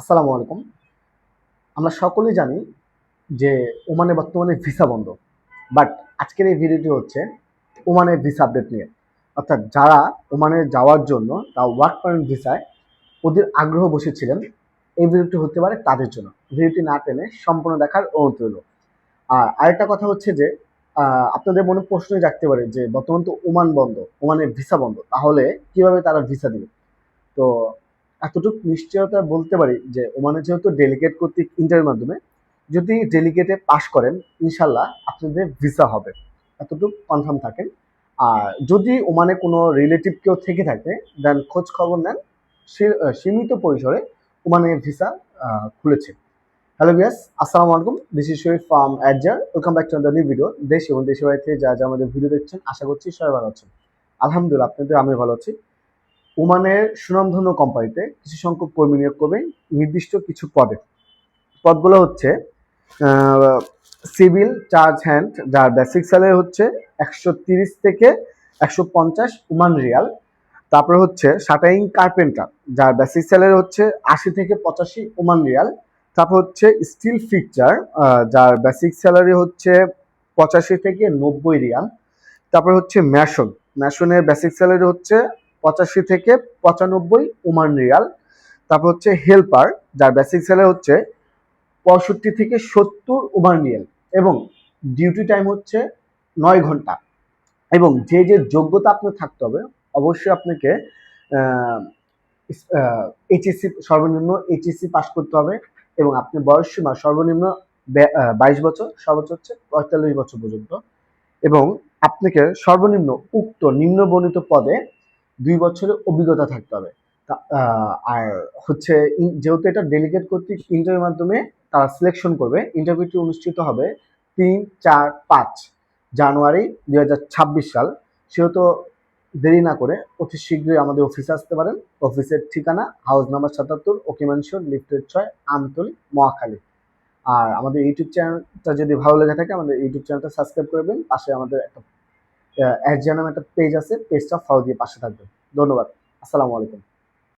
আসসালামু আলাইকুম। আমরা সকলেই জানি যে ওমানে বর্তমানে ভিসা বন্ধ। বাট আজকের এই ভিডিওটি হচ্ছে ওমানের ভিসা আপডেট নিয়ে। অর্থাৎ যারা ওমানে যাওয়ার জন্য ওয়ার্ক পারমিট ভিসায় ওদের আগ্রহ বসেছিলেন, এই ভিডিওটি হতে পারে তাদের জন্য। ভিডিওটি না টেনে সম্পূর্ণ দেখার অনুরোধ রইল। আর আরেকটা কথা হচ্ছে যে আপনাদের মনে প্রশ্নই জাগতে পারে যে বর্তমান তো ওমান বন্ধ, ওমানের ভিসা বন্ধ, তাহলে কিভাবে তারা ভিসা দিবে? তো এতটুকু নিশ্চয়তা বলতে পারি যে ওমানে যেহেতু ডেলিগেট কর্তৃক ইন্টারভিউর মাধ্যমে যদি ডেলিগেটে পাশ করেন, ইনশাল্লাহ আপনাদের ভিসা হবে, এতটুকু কনফার্ম থাকেন। আর যদি ওমানে কোনো রিলেটিভ কেউ থেকে থাকে, দেন খোঁজ খবর নেন। সীমিত পরিসরে ওমানে ভিসা খুলেছে। হ্যালো ভিউয়ার্স, আসসালামু আলাইকুম। দিস ইজ শরীফ ফ্রম অ্যাডজার। Welcome back to the new video. দেশ এবং দেশের বাইরে থেকে যা আমাদের ভিডিও দেখছেন, আশা করছি সবাই ভালো আছেন। আলহামদুলিল্লাহ, আপনাদের আমি ভালো আছি। ওমানের সুনামধন্য কোম্পানিতে কিছু সংখ্যক কর্মী নিয়োগ করবে নির্দিষ্ট কিছু পদে। পদগুলো হচ্ছে সিভিল চার্জ হ্যান্ড, যার বেসিক স্যালারি হচ্ছে 130 থেকে 150 ওমান রিয়াল। তারপরে হচ্ছে শাটারিং কার্পেন্টার, যার বেসিক স্যালারি হচ্ছে 80 থেকে 85 ওমান রিয়াল। তারপর হচ্ছে স্টিল ফিক্সচার, যার বেসিক স্যালারি হচ্ছে 85 থেকে 90 রিয়াল। তারপর হচ্ছে ম্যাশনের বেসিক স্যালারি হচ্ছে 85 থেকে 95 ওমান রিয়াল। তারপর হচ্ছে হেল্পার, যার বেসিক স্যালারি হচ্ছে 65 থেকে 70 ওমান রিয়াল এবং ডিউটি টাইম হচ্ছে 9 ঘন্টা। এবং যে যে যোগ্যতা আপনার থাকতে হবে, অবশ্যই আপনাকে এইচএসসি, সর্বনিম্ন এইচএসসি পাস করতে হবে এবং আপনি বয়স সীমা সর্বনিম্ন 22 বছর, সর্বোচ্চ হচ্ছে 45 বছর পর্যন্ত। এবং আপনাকে সর্বনিম্ন উক্ত নিম্নবর্ণিত পদে 2 বছরের অভিজ্ঞতা থাকতে হবে। আর হচ্ছে যেহেতু এটা ডেলিগেট কর্তৃক ইন্টারভিউর মাধ্যমে তারা সিলেকশন করবে, ইন্টারভিউটি অনুষ্ঠিত হবে 3, 4, 5 জানুয়ারি 2026 সাল। সেহেতু দেরি না করে অতি শীঘ্রই আমাদের অফিসে আসতে পারেন। অফিসের ঠিকানা হাউস নাম্বার 77, ওকিমানশোর, লিফটেড 6, আমতলী, মহাখালী। আর আমাদের ইউটিউব চ্যানেলটা যদি ভালো লেগে থাকে, আমাদের ইউটিউব চ্যানেলটা সাবস্ক্রাইব করবেন। পাশে আমাদের একটা অ্যাড নামে একটা পেজ আছে, পেজটা ফলো দিয়ে পাশে থাকবেন। ধন্যবাদ। আসসালামু আলাইকুম।